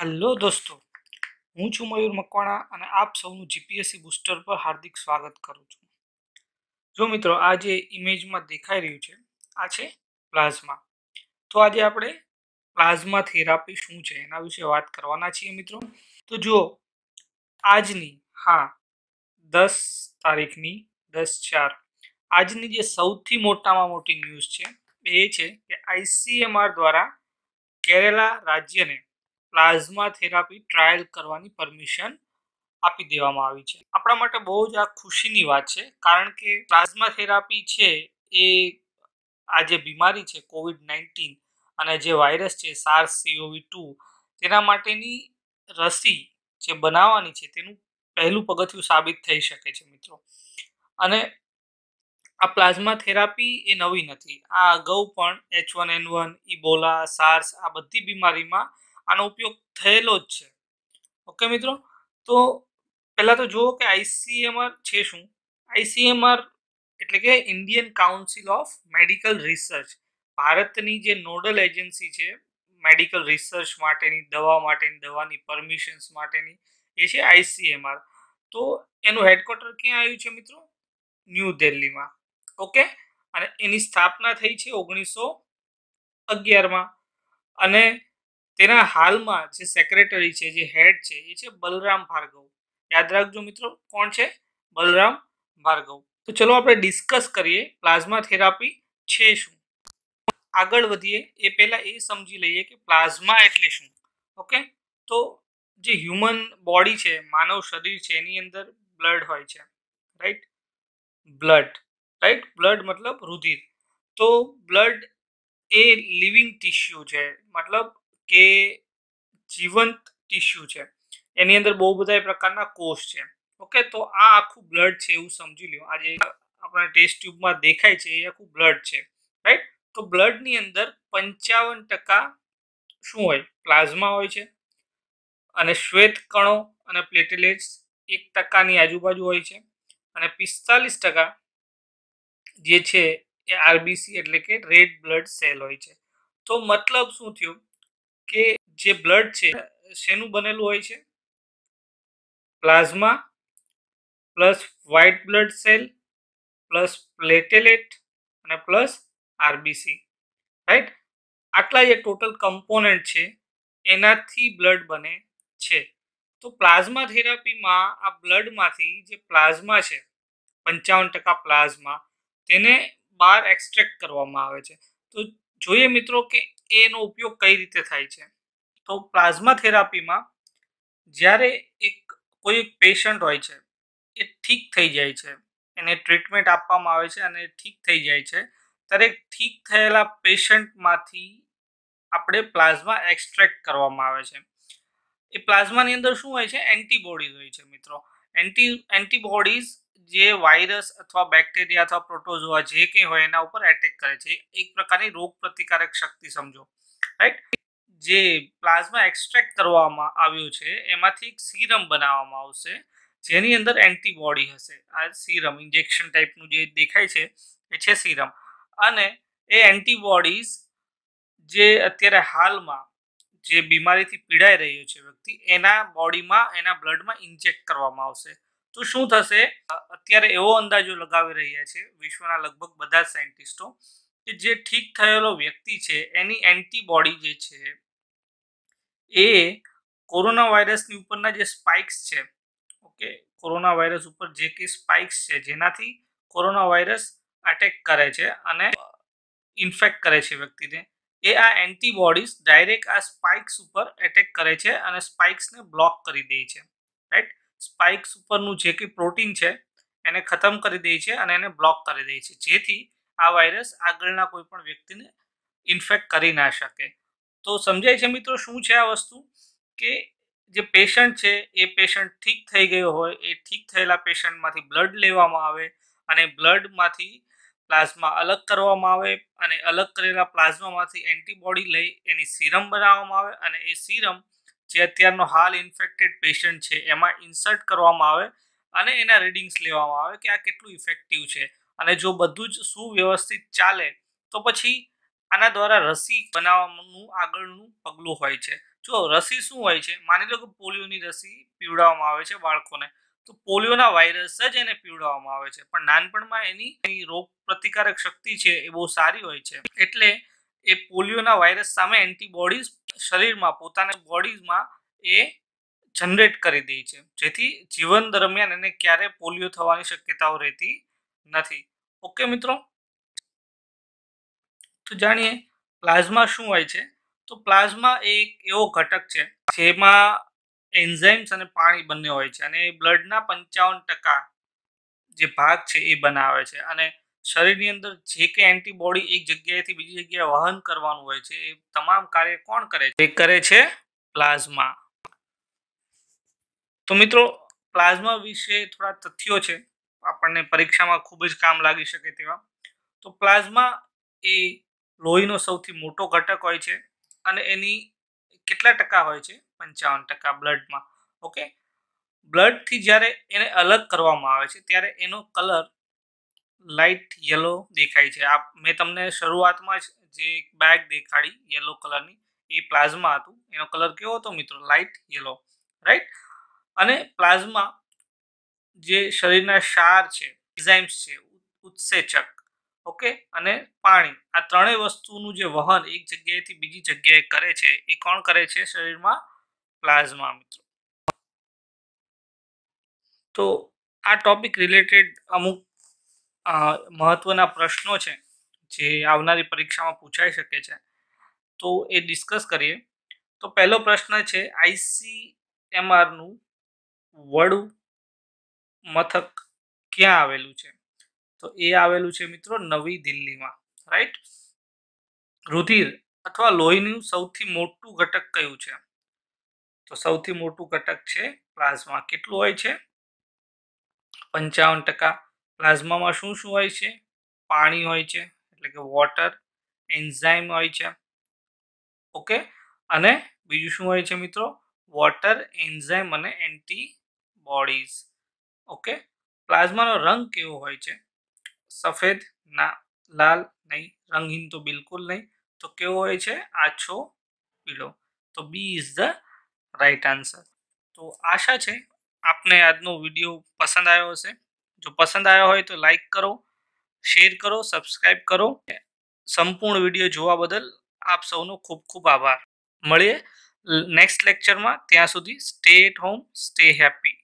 Hello दोस्तों, हूँ छू मयूर मकवाणा અને આપ સૌનું જીપીએસસી બુસ્ટર પર હાર્દિક સ્વાગત કરું છું। જો મિત્રો આ જે ઇમેજમાં દેખાઈ રહ્યું છે આ છે પ્લાઝમા। તો આજે આપણે પ્લાઝમા થેરાપી શું છે એના વિશે વાત કરવાના છીએ મિત્રો। તો જો આજની 10 તારીખની 10/4 આજની જે સૌથી મોટામાં મોટી ન્યૂઝ છે એ છે કે આઈસીએમઆર દ્વારા કેરેલા રાજ્યને પ્લાઝમા થેરાપી ટ્રાયલ કરવાની પરમિશન આપી દેવામાં આવી છે। આપણા માટે બહુ જ આ ખુશીની વાત છે, કારણ કે પ્લાઝમા થેરાપી છે એ આ જે બીમારી છે COVID-19 અને જે વાયરસ છે SARS-CoV-2 તેના માટેની રસી જે બનાવવાની છે તેનું પહેલું પગથિયું સાબિત થઈ શકે છે મિત્રો। અને આ પ્લાઝમા થેરાપી એ નવી નથી, આ અગાઉ પણ H1N1, ઇબોલા, સાર્સ આ બધી બીમારીમાં આનો ઉપયોગ થયેલો જ છે। ઓકે મિત્રો, તો પહેલા તો જુઓ કે આઈસીએમઆર છે શું। આઈસીએમઆર એટલે કે Indian council of medical research, ભારતની જે નોડલ એજન્સી છે મેડિકલ રિસર્ચ માટેની, દવાની પરમિશન્સ માટેની, એ છે આઈસીએમઆર। તો એનું હેડક્વાર્ટર ક્યાં આવ્યું છે મિત્રો? ન્યૂ દિલ્હીમાં। ઓકે, અને એની સ્થાપના થઈ છે 1911માં અને તેના હાલમાં જે સેક્રેટરી છે, જે હેડ છે, એ છે બલરામ ભાર્ગવ। યાદ રાખજો મિત્રો, કોણ છે? બલરામ ભાર્ગવ। તો ચલો આપણે ડિસ્કસ કરીએ પ્લાઝમા થેરાપી છે શું। આગળ વધીએ એ પહેલા એ સમજી લઈએ કે પ્લાઝમા એટલે શું। ઓકે, તો જે હ્યુમન બોડી છે, માનવ શરીર છે, એની અંદર બ્લડ હોય છે, રાઈટ? બ્લડ મતલબ રુધિર। તો બ્લડ એ લિવિંગ ટિશ્યુ છે, મતલબ કે જીવંત ટિશ્યુ છે, એની અંદર બહુ બધા પ્રકારના કોષ છે। ઓકે, તો આ આખું બ્લડ છે એવું સમજી લો। આ જે આપણે ટેસ્ટ ટ્યુબમાં દેખાય છે એ આખું બ્લડ છે, રાઈટ? તો બ્લડની અંદર 55% શું હોય? પ્લાઝમા હોય છે, અને શ્વેત કણો અને પ્લેટલેટ્સ 1% આજુબાજુ હોય છે, અને 45% જે છે એ આરબીસી એટલે કે રેડ બ્લડ સેલ હોય છે। તો મતલબ શું થયું કે જે બ્લડ છે શેનું બનેલું હોય છે? Plasma plus white blood cell plus platelet અને પ્લસ આરબીસી, રાઈટ? આટલા જે ટોટલ કમ્પોનન્ટ છે એનાથી બ્લડ બને છે। તો પ્લાઝમા થેરાપીમાં આ બ્લડમાંથી જે પ્લાઝમા છે 55% પ્લાઝમા, તેને બહાર એક્સટ્રેક્ટ કરવામાં આવે છે। તો જોઈએ મિત્રો કે એનો ઉપયોગ કઈ રીતે થાય છે। તો પ્લાઝમા થેરાપીમાં જ્યારે કોઈ એક પેશન્ટ હોય છે એ ઠીક થઈ જાય છે, એને ટ્રીટમેન્ટ આપવામાં આવે છે અને ઠીક થઈ જાય છે, ત્યારે ઠીક થયેલા પેશન્ટમાંથી આપણે પ્લાઝમા એક્સટ્રેક્ટ કરવામાં આવે છે। એ પ્લાઝમાની અંદર શું હોય છે? એન્ટીબોડીઝ હોય છે મિત્રો। એન્ટીબોડીઝ જે વાયરસ અથવા બેક્ટેરિયા અથવા પ્રોટોઝોઆ જે કંઈ હોય એના ઉપર એટેક કરે છે, એક પ્રકારની રોગ પ્રતિકારક શક્તિ સમજો, રાઈટ? જે પ્લાઝમા એક્સટ્રેક્ટ કરવામાં આવ્યું છે એમાંથી એક સીરમ બનાવવામાં આવશે જેની અંદર એન્ટીબોડી હશે। આ સીરમ ઇન્જેક્શન ટાઈપનું જે દેખાય છે એ છે સીરમ। અને એ એન્ટીબોડીઝ જે અત્યારે હાલમાં જે બીમારીથી પીડાઈ રહ્યો છે વ્યક્તિ, એના બોડીમાં, એના બ્લડમાં ઇન્જેક્ટ કરવામાં આવશે। તો શું થશે? અત્યારે એવો અંદાજો લગાવી રહ્યા છે વિશ્વના લગભગ બધા સાયન્ટિસ્ટો કે જે ઠીક થયેલો વ્યક્તિ છે એની એન્ટીબોડી જે છે એ કોરોના વાયરસની ઉપરના જે સ્પાઇક્સ છે, ઓકે, કોરોના વાયરસ ઉપર જે કે સ્પાઇક્સ છે જેનાથી કોરોના વાયરસ અટેક કરે છે અને ઇન્ફેક્ટ કરે છે વ્યક્તિને, એ આ એન્ટીબોડીઝ ડાયરેક્ટ આ સ્પાઇક્સ ઉપર એટેક કરે છે અને સ્પાઇક્સને બ્લોક કરી દે છે, રાઈટ? સ્પાઇક્સ ઉપરનું જે કંઈ પ્રોટીન છે એને ખતમ કરી દે છે અને એને બ્લોક કરી દે છે, જેથી આ વાયરસ આગળના કોઈ પણ વ્યક્તિને ઇન્ફેક્ટ કરી ના શકે। તો સમજાય છે મિત્રો શું છે આ વસ્તુ? કે જે પેશન્ટ છે એ પેશન્ટ ઠીક થઈ ગયો હોય, એ ઠીક થયેલા પેશન્ટમાંથી બ્લડ લેવામાં આવે અને બ્લડમાંથી પ્લાઝમા અલગ કરવામાં આવે અને અલગ કરેલા પ્લાઝમામાંથી એન્ટીબોડી લઈ એની સીરમ બનાવવામાં આવે અને એ સીરમ જે અત્યારનો હાલ ઇન્ફેક્ટેડ પેશન્ટ છે એમાં ઇન્સર્ટ કરવામાં આવે અને એના રીડિંગ્સ લેવામાં આવે કે આ કેટલું ઇફેક્ટિવ છે। અને જો બધું જ સુવ્યવસ્થિત ચાલે તો પછી આના દ્વારા રસી બનાવવાનું આગળનું પગલું હોય છે। જો રસી શું હોય છે, માની લો કે પોલિયોની રસી પીવડાવવામાં આવે છે બાળકોને, તો પોલિયોના વાયરસ જ એને પીવડાવવામાં આવે છે, પણ નાનપણમાં એની રોગ પ્રતિકારક શક્તિ છે એ બહુ સારી હોય છે, એટલે એ પોલિયોના વાયરસ સામે એન્ટીબોડીઝ શરીરમાં પોતાના બોડીઝમાં એ જનરેટ કરી દે છે, જેથી જીવન દરમિયાન એને ક્યારે પોલિયો થવાની શક્યતાઓ રહેતી નથી. ઓકે મિત્રો, તો જાણીએ પ્લાઝમા શું હોય છે. તો પ્લાઝમા એક એવો ઘટક છે જેમાં એન્ઝાઇમ્સ અને પાણી બંને હોય છે, અને બ્લડના 55% જે ભાગ છે એ બનાવે છે, અને શરીરની અંદર જે કે એન્ટીબોડી એક જગ્યાએથી બીજી જગ્યાએ વહન કરવાનું હોય છે, એ તમામ કાર્ય કોણ કરે છે? એ કરે છે પ્લાઝમા. તો મિત્રો, પ્લાઝમા વિશે થોડા તથ્યો છે, આપણને પરીક્ષામાં ખૂબ જ કામ લાગી શકે તેવા. તો પ્લાઝમા એ લોહીનો સૌથી મોટો ઘટક હોય છે, અને એની કેટલા ટકા હોય છે? 55% બ્લડમાં. ઓકે, બ્લડથી જ્યારે એને અલગ કરવામાં આવે છે ત્યારે એનો કલર લાઇટ યલો દેખાય છે. આ મેં તમને શરૂઆતમાં જ જે બેગ દેખાડી યલો કલરની, એ પ્લાઝમા હતું. એનો કલર કેવો હતો મિત્રો? Light yellow, right. અને પ્લાઝમા જે શરીરના ક્ષાર છે, એન્ઝાઇમ્સ છે, ઉત્સેચક, ઓકે, અને પાણી, આ ત્રણેય વસ્તુનું જે વહન એક જગ્યાએથી બીજી જગ્યાએ કરે છે, એ કોણ કરે છે શરીરમાં? પ્લાઝમા મિત્રો. તો આ ટોપિક રિલેટેડ અમુક મહત્વના પ્રશ્નો છે જે આવનારી પરીક્ષામાં પૂછાઈ શકે છે, તો એ ડિસ્કસ કરીએ. તો પહેલો પ્રશ્ન છે, ICMRનું વડું મથક ક્યાં આવેલું છે? તો એ આવેલું છે મિત્રો નવી દિલ્હીમાં, રાઈટ. રુધિર અથવા લોહીનું સૌથી મોટું ઘટક કયું છે? તો સૌથી મોટું ઘટક છે પ્લાઝમા. કેટલું હોય છે? 55%. પ્લાઝમામાં શું શું હોય છે? પાણી હોય છે, એટલે કે વોટર, એન્ઝાઇમ હોય છે, ઓકે, અને બીજું શું હોય છે મિત્રો? વોટર, એન્ઝાઇમ અને એન્ટીબોડીઝ. ઓકે, પ્લાઝમાનો રંગ કેવો હોય છે? સફેદ? ના. લાલ? નહીં. રંગહીન તો બિલકુલ નહીં. તો કેવો હોય છે? આછો પીળો. તો B is the right answer. તો આશા છે આપને આજનો વિડીયો પસંદ આવ્યો હશે. જો પસંદ આવ્યો હોય તો લાઈક કરો, શેર કરો, સબસ્ક્રાઈબ કરો. સંપૂર્ણ વિડીયો જોવા બદલ આપ સૌનો ખૂબ ખૂબ આભાર. મળીએ નેક્સ્ટ લેક્ચરમાં. ત્યાં સુધી stay at home, stay happy.